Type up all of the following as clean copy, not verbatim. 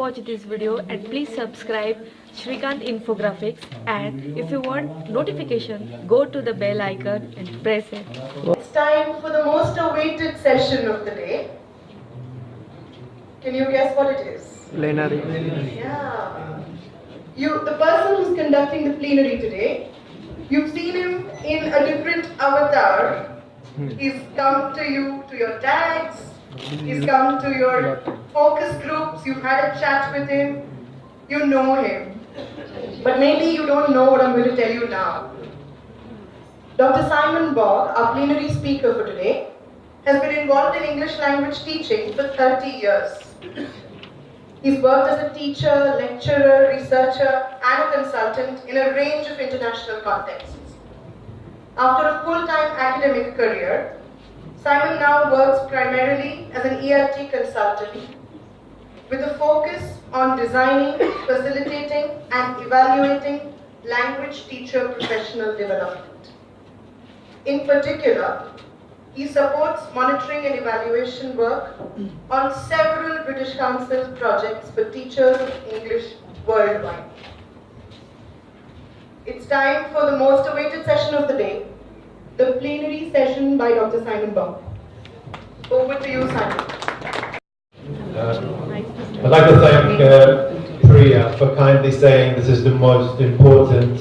watch this video and please subscribe Shrikant Infographics, and if you want notification, go to the bell icon and press it. It's time for the most awaited session of the day. Can you guess what it is? Plenary. Yeah. The person who's conducting the plenary today, you've seen him in a different avatar. He's come to you, to your tags, he's come to your focus groups, you've had a chat with him, you know him. But maybe you don't know what I'm going to tell you now. Dr. Simon Borg, our plenary speaker for today, has been involved in English language teaching for 30 years. He's worked as a teacher, lecturer, researcher, and a consultant in a range of international contexts. After a full-time academic career, Simon now works primarily as an ERT consultant with a focus on designing, facilitating, and evaluating language teacher professional development. In particular, he supports monitoring and evaluation work on several British Council projects for teachers of English worldwide. It's time for the most awaited session of the day, the plenary session by Dr. Simon Borg. Over to you, Simon. I'd like to thank Priya for kindly saying this is the most important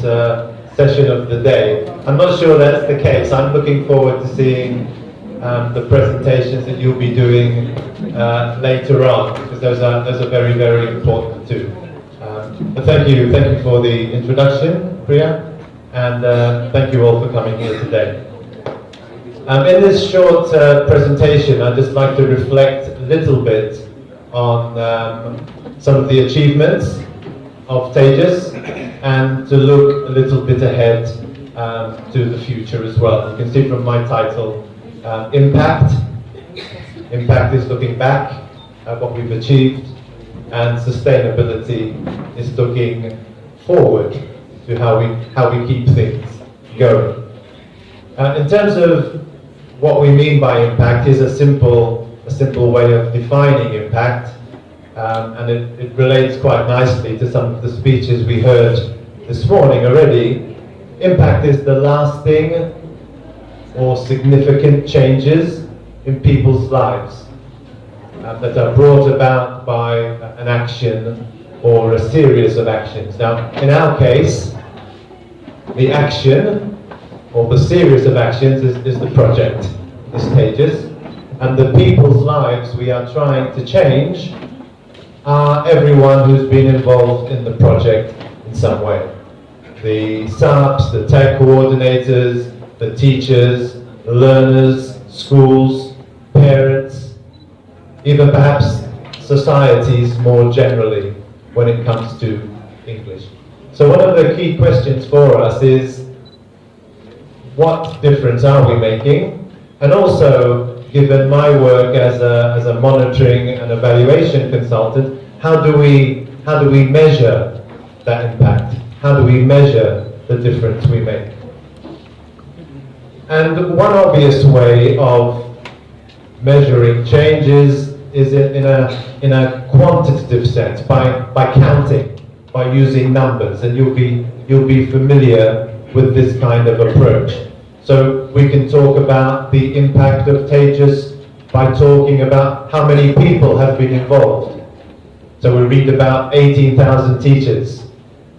session of the day. I'm not sure that's the case. I'm looking forward to seeing the presentations that you'll be doing later on, because those are very, very important too. But thank you for the introduction, Priya, and thank you all for coming here today. In this short presentation, I'd just like to reflect a little bit on some of the achievements of TEJAS and to look a little bit ahead to the future as well. You can see from my title, Impact. Impact is looking back at what we've achieved, and sustainability is looking forward to how we keep things going. In terms of what we mean by impact, is a simple way of defining impact, and it relates quite nicely to some of the speeches we heard this morning already. Impact is the lasting or significant changes in people's lives that are brought about by an action or a series of actions. Now, in our case, the action or the series of actions is the project, is TEJAS, and the people's lives we are trying to change are everyone who's been involved in the project in some way. The SAPs, the tech coordinators, the teachers, the learners, schools, parents, even perhaps societies more generally when it comes to English. So one of the key questions for us is, what difference are we making? And also, given my work as a monitoring and evaluation consultant, how do we measure that impact? How do we measure the difference we make? And one obvious way of measuring changes is in a quantitative sense, by counting, by using numbers, and you'll be familiar with this kind of approach. So we can talk about the impact of TEJAS by talking about how many people have been involved. So we read about 18,000 teachers.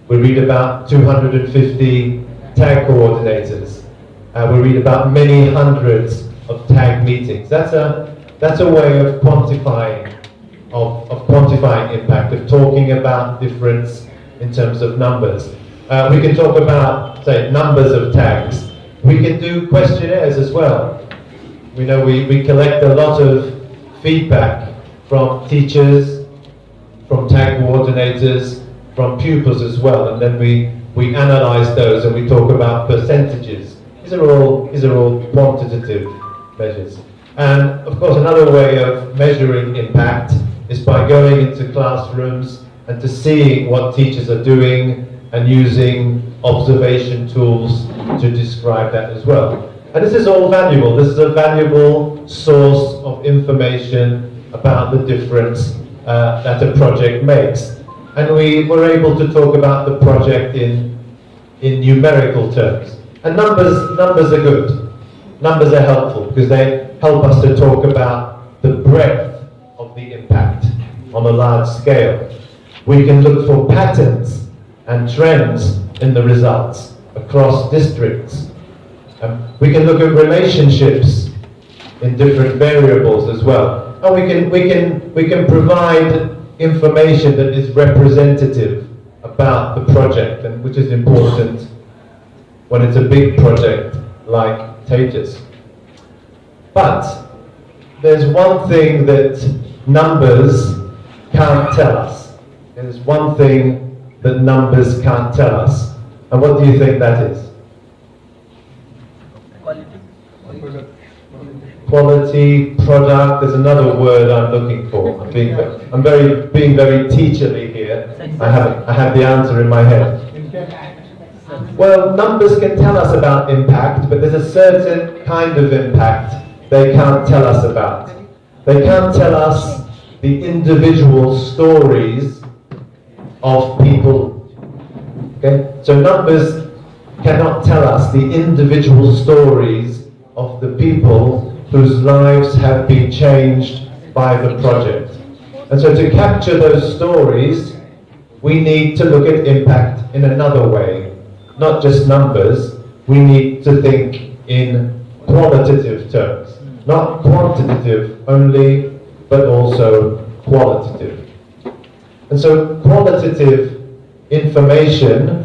We read about 250 tag coordinators. We read about many hundreds of tag meetings. That's a way of quantifying impact, of talking about difference in terms of numbers. We can talk about, say, numbers of tags. We can do questionnaires as well. We know we collect a lot of feedback from teachers, from tag coordinators, from pupils as well, and then we analyze those and we talk about percentages. These are all quantitative measures. And of course, another way of measuring impact is by going into classrooms and to seeing what teachers are doing and using observation tools to describe that as well. And this is all valuable. This is a valuable source of information about the difference that a project makes. And we were able to talk about the project in numerical terms. And numbers are good. Numbers are helpful because they help us to talk about the breadth of the impact on a large scale. We can look for patterns and trends in the results across districts. We can look at relationships in different variables as well. And we can provide information that is representative about the project, and which is important when it's a big project like TEJAS. But there's one thing that numbers can't tell us. There's one thing that numbers can't tell us. And what do you think that is? Quality, product, there's another word I'm looking for. I'm being very teacherly here. I have the answer in my head. Well, numbers can tell us about impact, but there's a certain kind of impact they can't tell us about. They can't tell us the individual stories of people. Okay? So numbers cannot tell us the individual stories of the people whose lives have been changed by the project. And so to capture those stories, we need to look at impact in another way. Not just numbers, we need to think in qualitative terms. Not quantitative only, but also qualitative. And so qualitative information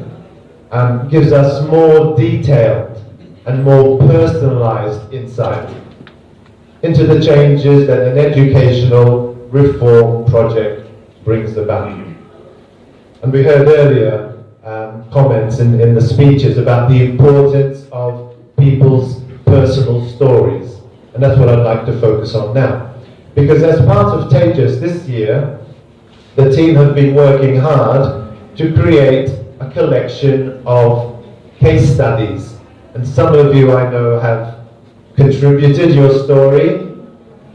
gives us more detailed and more personalized insight into the changes that an educational reform project brings about. And we heard earlier comments in the speeches about the importance of people's personal stories. And that's what I'd like to focus on now. Because as part of TEJAS this year, the team have been working hard to create a collection of case studies. And some of you I know have contributed your story,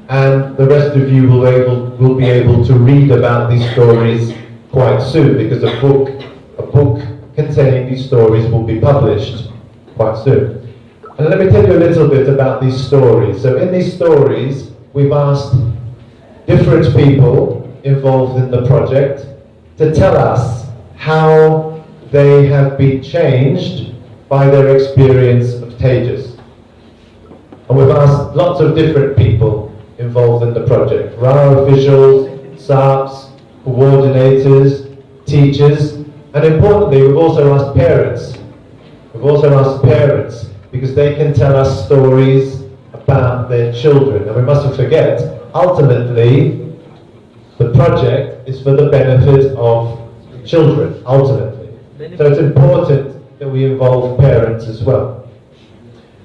and the rest of you will be able to read about these stories quite soon, because a book containing these stories will be published quite soon. And let me tell you a little bit about these stories. So in these stories, we've asked different people involved in the project to tell us how they have been changed by their experience of TEJAS. And we've asked lots of different people involved in the project: RA officials, SARPs, coordinators, teachers, and importantly, we've also asked parents. We've also asked parents because they can tell us stories about their children. And we mustn't forget, ultimately, the project is for the benefit of children, ultimately. So it's important that we involve parents as well.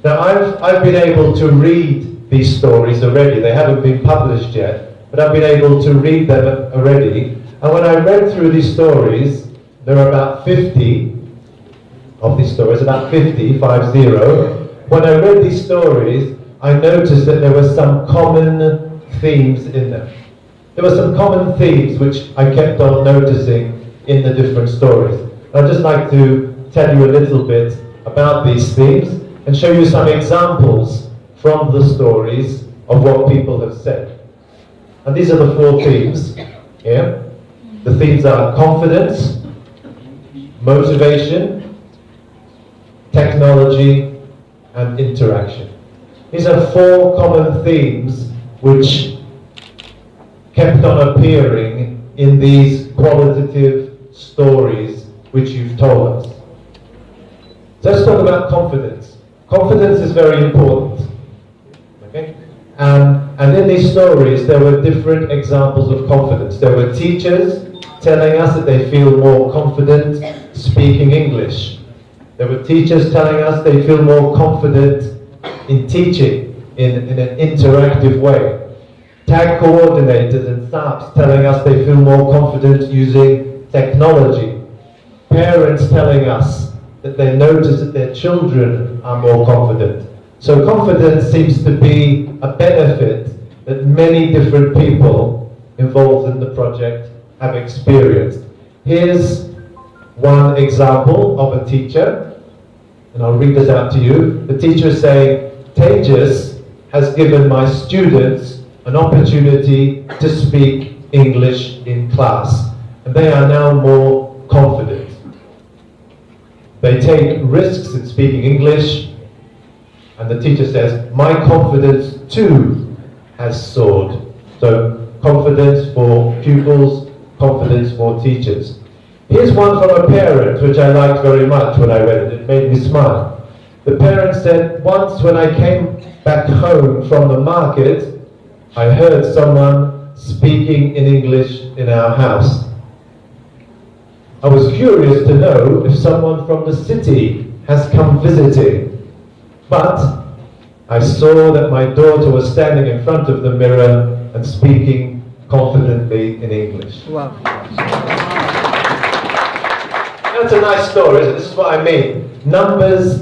Now, I've been able to read these stories already. They haven't been published yet, but I've been able to read them already. And when I read through these stories, there are about 50 of these stories, about 50. When I read these stories, I noticed that there were some common themes in them. There were some common themes which I kept on noticing in the different stories. I'd just like to tell you a little bit about these themes and show you some examples from the stories of what people have said. And these are the 4 themes here. The themes are confidence, motivation, technology, and interaction. These are 4 common themes which kept on appearing in these qualitative stories which you've told us. So let's talk about confidence. Confidence is very important. Okay? And in these stories there were different examples of confidence. There were teachers telling us that they feel more confident speaking English. There were teachers telling us they feel more confident in teaching in an interactive way. TAG coordinators and SARPs telling us they feel more confident using technology. Parents telling us that they notice that their children are more confident. So confidence seems to be a benefit that many different people involved in the project have experienced. Here's one example of a teacher, and I'll read this out to you. The teacher is saying, TEJAS has given my students an opportunity to speak English in class, and they are now more confident. They take risks in speaking English, and the teacher says, my confidence too has soared. So confidence for pupils, confidence for teachers. Here's one from a parent, which I liked very much when I read it. It made me smile. The parent said, once when I came back home from the market, I heard someone speaking in English in our house. I was curious to know if someone from the city has come visiting, but I saw that my daughter was standing in front of the mirror and speaking confidently in English. Wow. That's a nice story, isn't it? This is what I mean. Numbers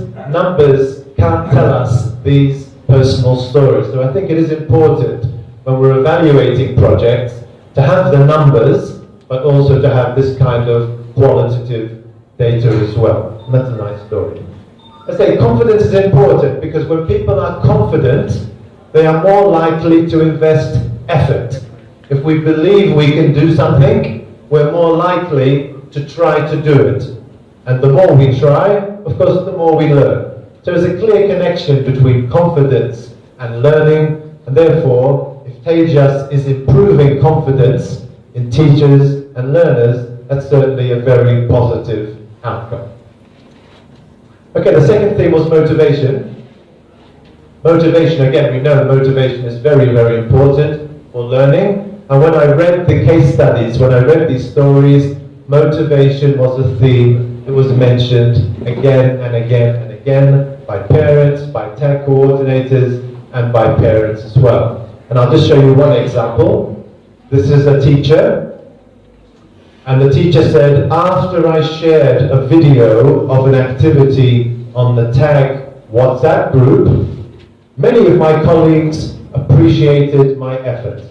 can't tell us these personal stories. So I think it is important when we're evaluating projects to have the numbers, but also to have this kind of qualitative data as well. And that's a nice story. I say confidence is important because when people are confident, they are more likely to invest effort. If we believe we can do something, we're more likely to try to do it. And the more we try, of course, the more we learn. So there's a clear connection between confidence and learning, and therefore, if TEJAS is improving confidence in teachers and learners, that's certainly a very positive outcome. Okay, the second theme was motivation. Motivation, again, we know motivation is very, very important for learning. And when I read the case studies, when I read these stories, motivation was a theme. It was mentioned again and again and again by parents, by TAG coordinators, and by parents as well. And I'll just show you one example. This is a teacher. And the teacher said, after I shared a video of an activity on the TAG WhatsApp group, many of my colleagues appreciated my effort.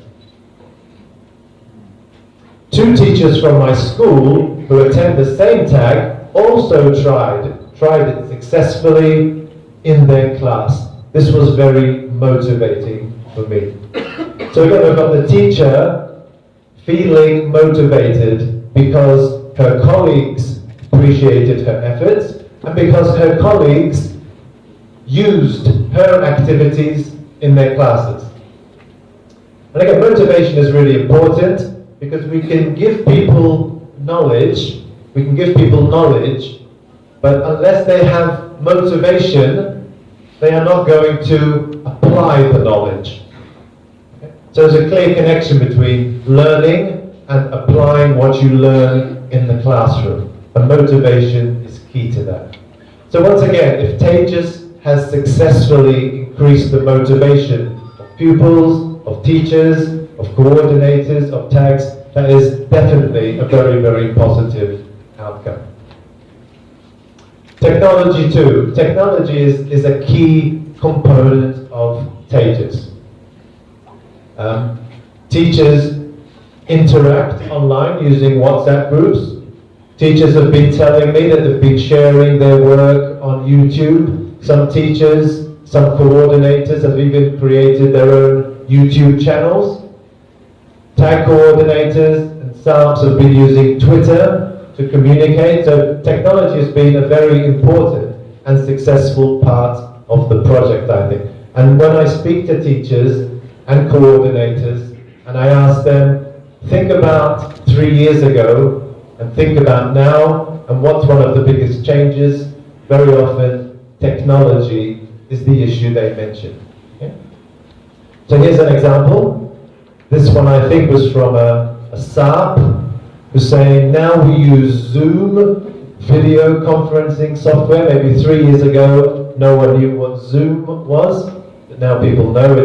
2 teachers from my school who attend the same TAG also tried it successfully in their class. This was very motivating for me. So again, we've got the teacher feeling motivated because her colleagues appreciated her efforts and because her colleagues used her activities in their classes. And again, motivation is really important because we can give people knowledge, but unless they have motivation, they are not going to apply the knowledge. Okay? So there's a clear connection between learning and applying what you learn in the classroom. And motivation is key to that. So once again, if TEJAS has successfully increased the motivation of pupils, of teachers, of coordinators, of TAGs, that is definitely a very, very positive outcome. Technology too. Technology is a key component of TEJAS. Teachers interact online using WhatsApp groups. Teachers have been telling me that they've been sharing their work on YouTube. Some teachers, some coordinators have even created their own YouTube channels. TAG coordinators and SARPs have been using Twitter to communicate. So technology has been a very important and successful part of the project, I think. And when I speak to teachers and coordinators and I ask them, think about 3 years ago and think about now and what's one of the biggest changes, very often technology is the issue they mention. Okay? So here's an example. This one I think was from a SARP who's saying now we use Zoom video conferencing software. Maybe 3 years ago no one knew what Zoom was, but now people know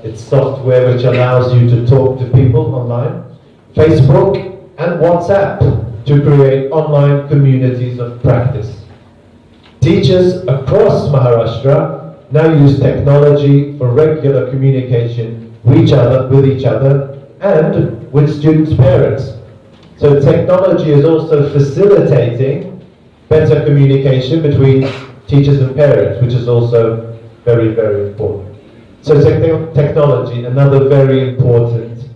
it's software which allows you to talk to people online. Facebook and WhatsApp to create online communities of practice. Teachers across Maharashtra now use technology for regular communication with each other and with students' parents. So technology is also facilitating better communication between teachers and parents, which is also very, very important. So technology, another very important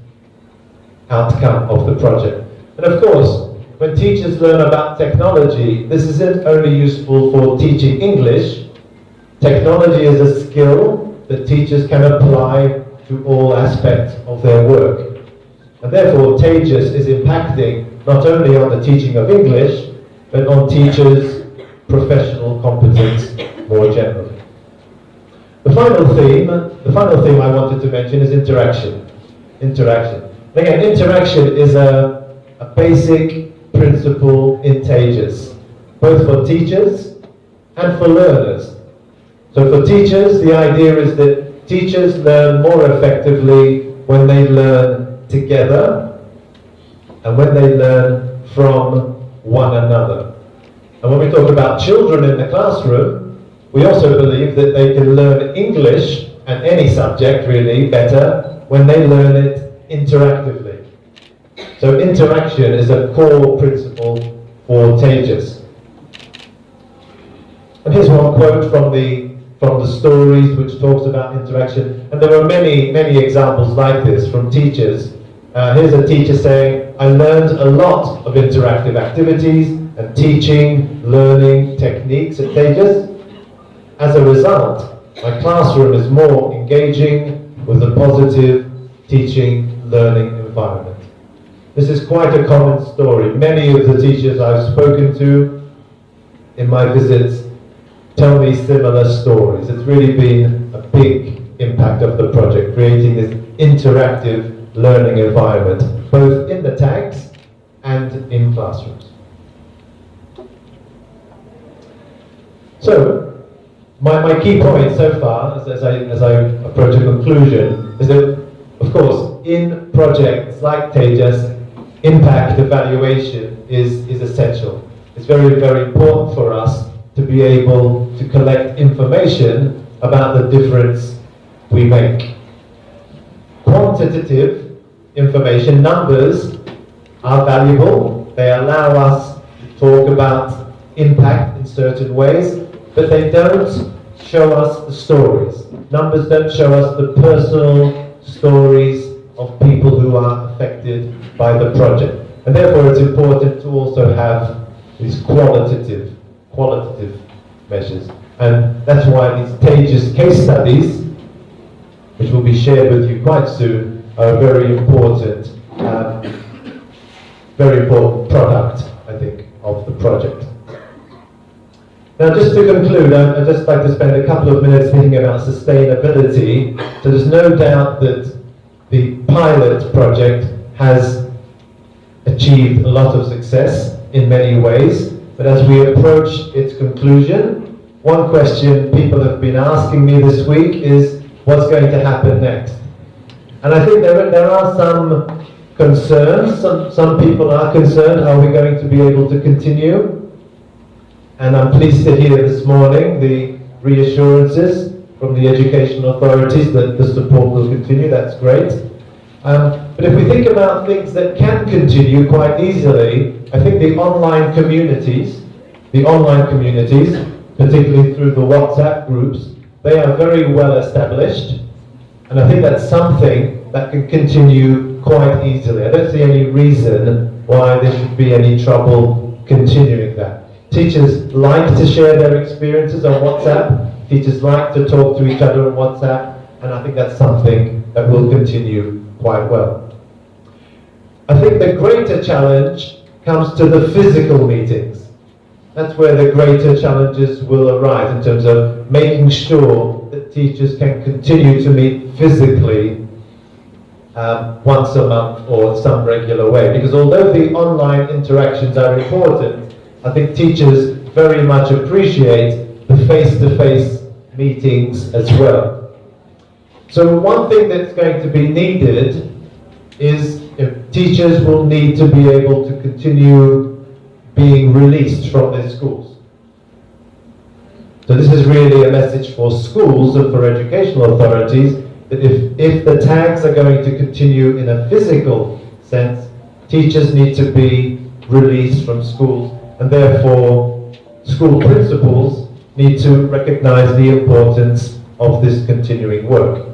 outcome of the project. And of course, when teachers learn about technology, this isn't only useful for teaching English. Technology is a skill that teachers can apply to all aspects of their work. And therefore, TEJAS is impacting not only on the teaching of English, but on teachers' professional competence more generally. The final theme I wanted to mention is interaction. Interaction. Again, interaction is a basic principle in TEJAS, both for teachers and for learners. So for teachers, the idea is that teachers learn more effectively when they learn together and when they learn from one another. And when we talk about children in the classroom, we also believe that they can learn English and any subject really better when they learn it interactively. So interaction is a core principle for TEJAS. And here's one quote from the stories which talks about interaction. And there are many, many examples like this from teachers. Here's a teacher saying, I learned a lot of interactive activities and teaching, learning techniques at TEJAS. As a result, my classroom is more engaging with a positive teaching, learning environment. This is quite a common story. Many of the teachers I've spoken to in my visits tell me similar stories. It's really been a big impact of the project, creating this interactive learning environment, both in the tags and in classrooms. So, my key point so far, as I approach a conclusion, is that, of course, in projects like TEJAS, impact evaluation is essential. It's very, very important for us to be able to collect information about the difference we make. Quantitative information, numbers, are valuable. They allow us to talk about impact in certain ways, but they don't show us the stories. Numbers don't show us the personal stories of people who are affected by the project. And therefore it's important to also have these qualitative measures. And that's why these TEJAS case studies, which will be shared with you quite soon, are a very important product, I think, of the project. Now, just to conclude, I'd just like to spend a couple of minutes thinking about sustainability. So there's no doubt that the pilot project has achieved a lot of success in many ways, but as we approach its conclusion, one question people have been asking me this week is, what's going to happen next? And I think there are some concerns. Some people are concerned, are we going to be able to continue? And I'm pleased to hear this morning the reassurances from the education authorities that the support will continue. That's great. But if we think about things that can continue quite easily, I think the online communities, particularly through the WhatsApp groups, they are very well established. And I think that's something that can continue quite easily. I don't see any reason why there should be any trouble continuing that. Teachers like to share their experiences on WhatsApp. Teachers like to talk to each other on WhatsApp. And I think that's something that will continue quite well. I think the greater challenge comes to the physical meetings. That's where the greater challenges will arise in terms of making sure that teachers can continue to meet physically once a month or some regular way. Because although the online interactions are important, I think teachers very much appreciate the face-to-face meetings as well. So one thing that's going to be needed is teachers will need to be able to continue being released from their schools. So this is really a message for schools and for educational authorities that if the tags are going to continue in a physical sense. Teachers need to be released from schools, and therefore school principals need to recognize the importance of this continuing work.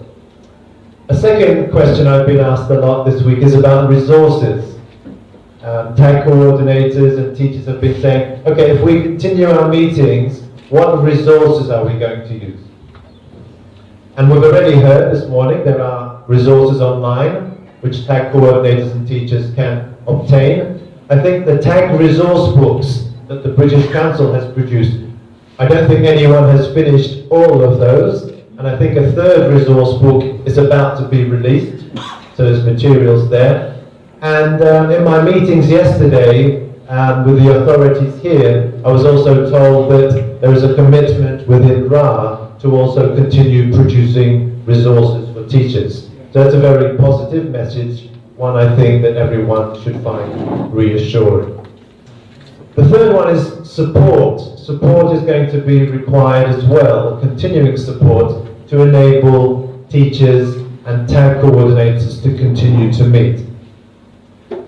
A second question I've been asked a lot this week is about resources. TAG coordinators and teachers have been saying, okay, if we continue our meetings, what resources are we going to use? And we've already heard this morning there are resources online which TAG coordinators and teachers can obtain. I think the TAG resource books that the British Council has produced, I don't think anyone has finished all of those, and I think a third resource book is about to be released, so there's materials there. And in my meetings yesterday with the authorities here, I was also told that there is a commitment within RA to also continue producing resources for teachers. So that's a very positive message, one I think that everyone should find reassuring. The third one is support. Support is going to be required as well, continuing support to enable teachers and TAG coordinators to continue to meet.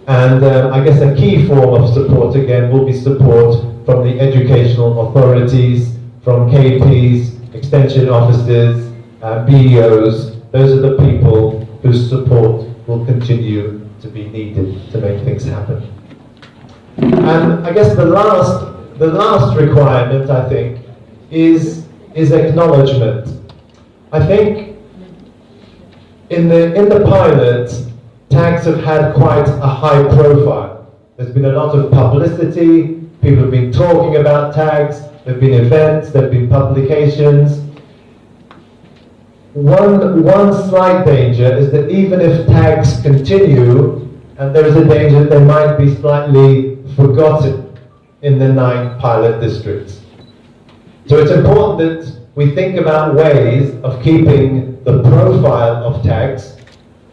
And I guess a key form of support again will be support from the educational authorities, from KPs, extension officers, BEOs. Those are the people whose support will continue to be needed to make things happen. And I guess the last requirement, I think, is acknowledgement. I think in the pilot, tags have had quite a high profile. There's been a lot of publicity, people have been talking about tags, there have been events, there have been publications. One slight danger is that even if tags continue, and there is a danger that they might be slightly forgotten in the 9 pilot districts. So it's important that we think about ways of keeping the profile of tags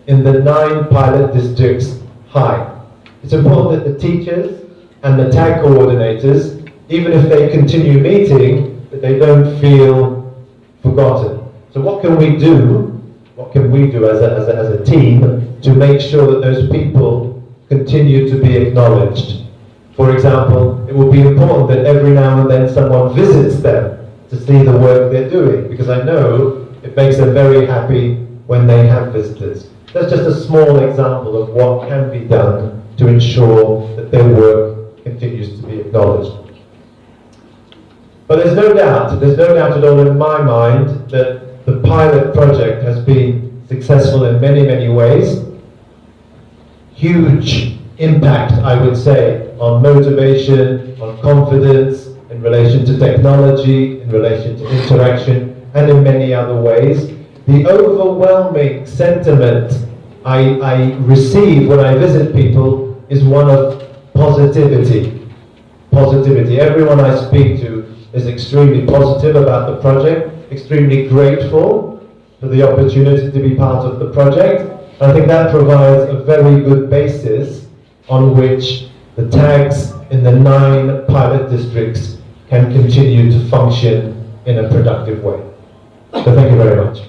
in the 9 pilot districts high. It's important that the teachers and the TAG coordinators, even if they continue meeting, that they don't feel forgotten. So what can we do? What can we do as a team to make sure that those people continue to be acknowledged? For example, it will be important that every now and then someone visits them to see the work they're doing, because I know it makes them very happy when they have visitors. That's just a small example of what can be done to ensure that their work continues to be acknowledged. But there's no doubt at all in my mind that the pilot project has been successful in many, many ways. Huge impact, I would say, on motivation, on confidence, in relation to technology, in relation to interaction, and in many other ways. The overwhelming sentiment I receive when I visit people is one of positivity. Positivity. Everyone I speak to is extremely positive about the project, extremely grateful for the opportunity to be part of the project. I think that provides a very good basis on which the tags in the 9 pilot districts can continue to function in a productive way. So thank you very much.